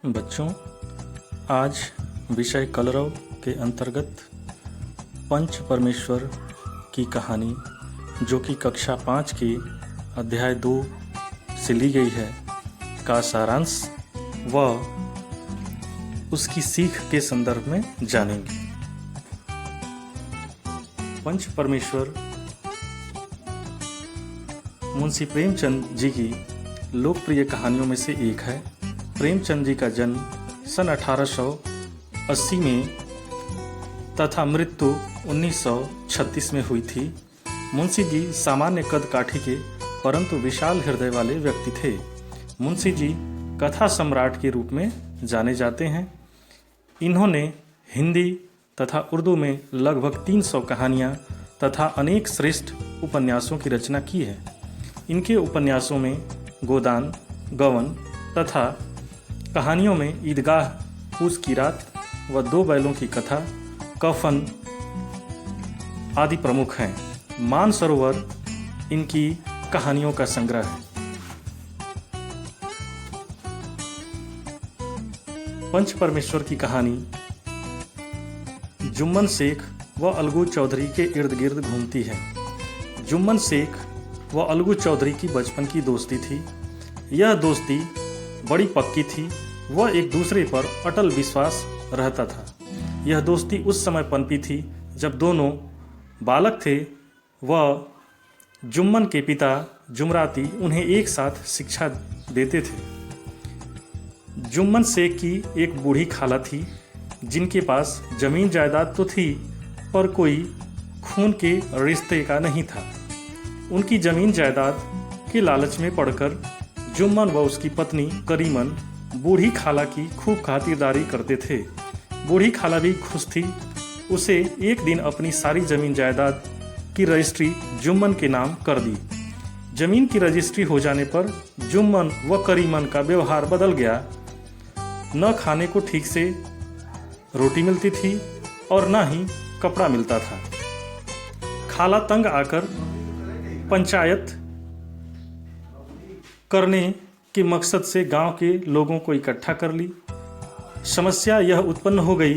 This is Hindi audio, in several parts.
बच्चों, आज विषय कलरव के अंतर्गत पंच परमेश्वर की कहानी, जो कि कक्षा 5 के अध्याय 2 से ली गई है, का सारांश व उसकी सीख के संदर्भ में जानेंगे। पंच परमेश्वर मुंशी प्रेमचंद जी की लोकप्रिय कहानियों में से एक है। प्रेमचंद जी का जन्म सन 1880 में तथा मृत्यु 1936 में हुई थी। मुंशी जी सामान्य कद काठी के परंतु विशाल हृदय वाले व्यक्ति थे। मुंशी जी कथा सम्राट के रूप में जाने जाते हैं। इन्होंने हिंदी तथा उर्दू में लगभग 300 कहानियाँ तथा अनेक श्रेष्ठ उपन्यासों की रचना की है। इनके उपन्यासों में गोदान, गवन तथा कहानियों में ईदगाह, पूस की रात व 2 बैलों की कथा, कफन आदि प्रमुख हैं। मानसरोवर इनकी कहानियों का संग्रह है। पंच परमेश्वर की कहानी जुम्मन शेख व अलगू चौधरी के इर्द गिर्द घूमती है। जुम्मन शेख व अलगू चौधरी की बचपन की दोस्ती थी। यह दोस्ती बड़ी पक्की थी। वह एक दूसरे पर अटल विश्वास रहता था। यह दोस्ती उस समय पनपी थी जब दोनों बालक थे। वह जुम्मन के पिता जुमराती उन्हें एक साथ शिक्षा देते थे। जुम्मन शेख की एक बूढ़ी खाला थी, जिनके पास जमीन जायदाद तो थी पर कोई खून के रिश्ते का नहीं था। उनकी जमीन जायदाद के लालच में पड़कर जुम्मन व उसकी पत्नी करीमन बूढ़ी खाला की खूब खातिरदारी करते थे। बूढ़ी खाला भी खुश थी। उसे एक दिन अपनी सारी जमीन जायदाद की रजिस्ट्री जुम्मन के नाम कर दी। जमीन की रजिस्ट्री हो जाने पर जुम्मन व करीमन का व्यवहार बदल गया। न खाने को ठीक से रोटी मिलती थी और न ही कपड़ा मिलता था। खाला तंग आकर पंचायत करने के मकसद से गांव के लोगों को इकट्ठा कर ली। समस्या यह उत्पन्न हो गई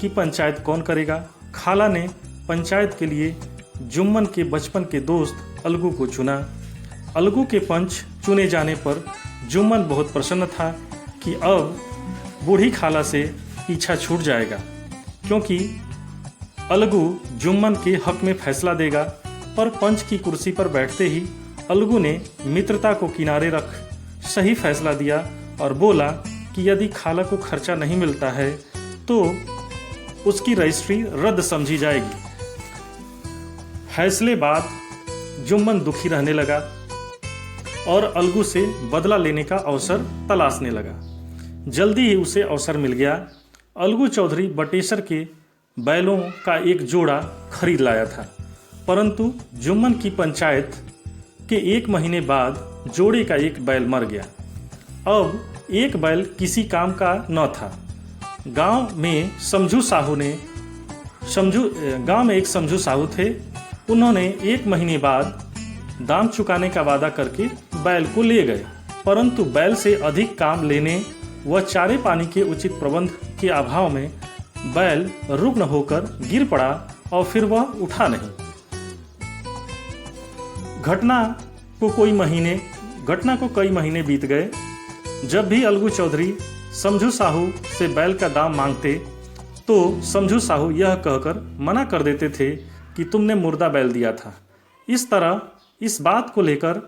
कि पंचायत कौन करेगा। खाला ने पंचायत के लिए जुम्मन के बचपन के दोस्त अलगू को चुना। अलगू के पंच चुने जाने पर जुम्मन बहुत प्रसन्न था कि अब बूढ़ी खाला से पीछा छूट जाएगा, क्योंकि अलगू जुम्मन के हक में फैसला देगा। पर पंच की कुर्सी पर बैठते ही अलगू ने मित्रता को किनारे रख सही फैसला दिया और बोला कि यदि खाला को खर्चा नहीं मिलता है तो उसकी रजिस्ट्री रद्द समझी जाएगी। फैसले बाद जुम्मन दुखी रहने लगा और अलगू से बदला लेने का अवसर तलाशने लगा। जल्दी ही उसे अवसर मिल गया। अलगू चौधरी बटेसर के बैलों का एक जोड़ा खरीद लाया था, परंतु जुम्मन की पंचायत के 1 महीने बाद जोड़े का एक बैल मर गया। अब एक बैल किसी काम का न था। गांव में एक समझू साहू थे। उन्होंने 1 महीने बाद दाम चुकाने का वादा करके बैल को ले गए, परंतु बैल से अधिक काम लेने व चारे पानी के उचित प्रबंध के अभाव में बैल रुग्ण होकर गिर पड़ा और फिर वह उठा नहीं। घटना को कई महीने बीत गए। जब भी अलगू चौधरी समझू साहू से बैल का दाम मांगते तो समझू साहू यह कहकर मना कर देते थे कि तुमने मुर्दा बैल दिया था। इस तरह इस बात को लेकर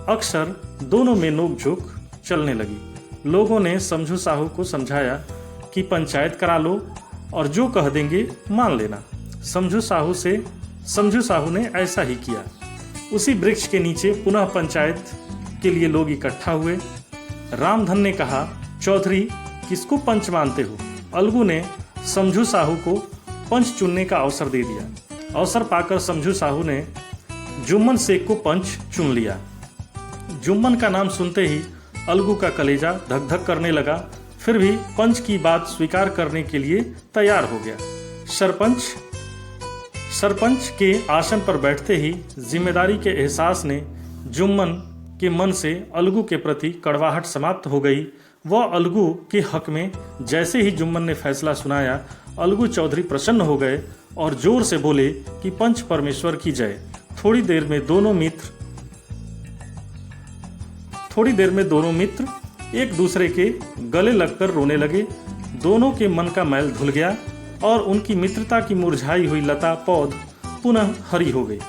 अक्सर दोनों में नोकझोंक चलने लगी। लोगों ने समझू साहू को समझाया कि पंचायत करा लो और जो कह देंगे मान लेना। समझू साहू ने ऐसा ही किया। उसी वृक्ष के नीचे पुनः पंचायत के लिए लोग इकट्ठा हुए। रामधन ने कहा, चौधरी किसको पंच मानते हो? अलगू ने समझू साहू को पंच चुनने का अवसर दे दिया। अवसर पाकर समझू साहू ने जुम्मन शेख को पंच चुन लिया। जुम्मन का नाम सुनते ही अलगू का कलेजा धक धक करने लगा, फिर भी पंच की बात स्वीकार करने के लिए तैयार हो गया। सरपंच के आसन पर बैठते ही जिम्मेदारी के एहसास ने जुम्मन के मन से अलगू के प्रति कड़वाहट समाप्त हो गई। वह अलगू के हक में जैसे ही जुम्मन ने फैसला सुनाया, अलगू चौधरी प्रसन्न हो गए और जोर से बोले कि पंच परमेश्वर की जय। थोड़ी देर में दोनों मित्र एक दूसरे के गले लगकर रोने लगे। दोनों के मन का मैल धुल गया और उनकी मित्रता की मुरझाई हुई लता पौध पुनः हरी हो गई।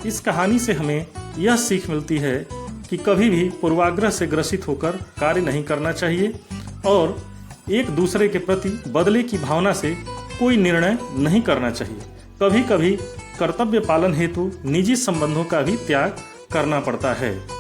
इस कहानी से हमें यह सीख मिलती है कि कभी भी पूर्वाग्रह से ग्रसित होकर कार्य नहीं करना चाहिए और एक दूसरे के प्रति बदले की भावना से कोई निर्णय नहीं करना चाहिए। कभी कभी कर्तव्य पालन हेतु निजी संबंधों का भी त्याग करना पड़ता है।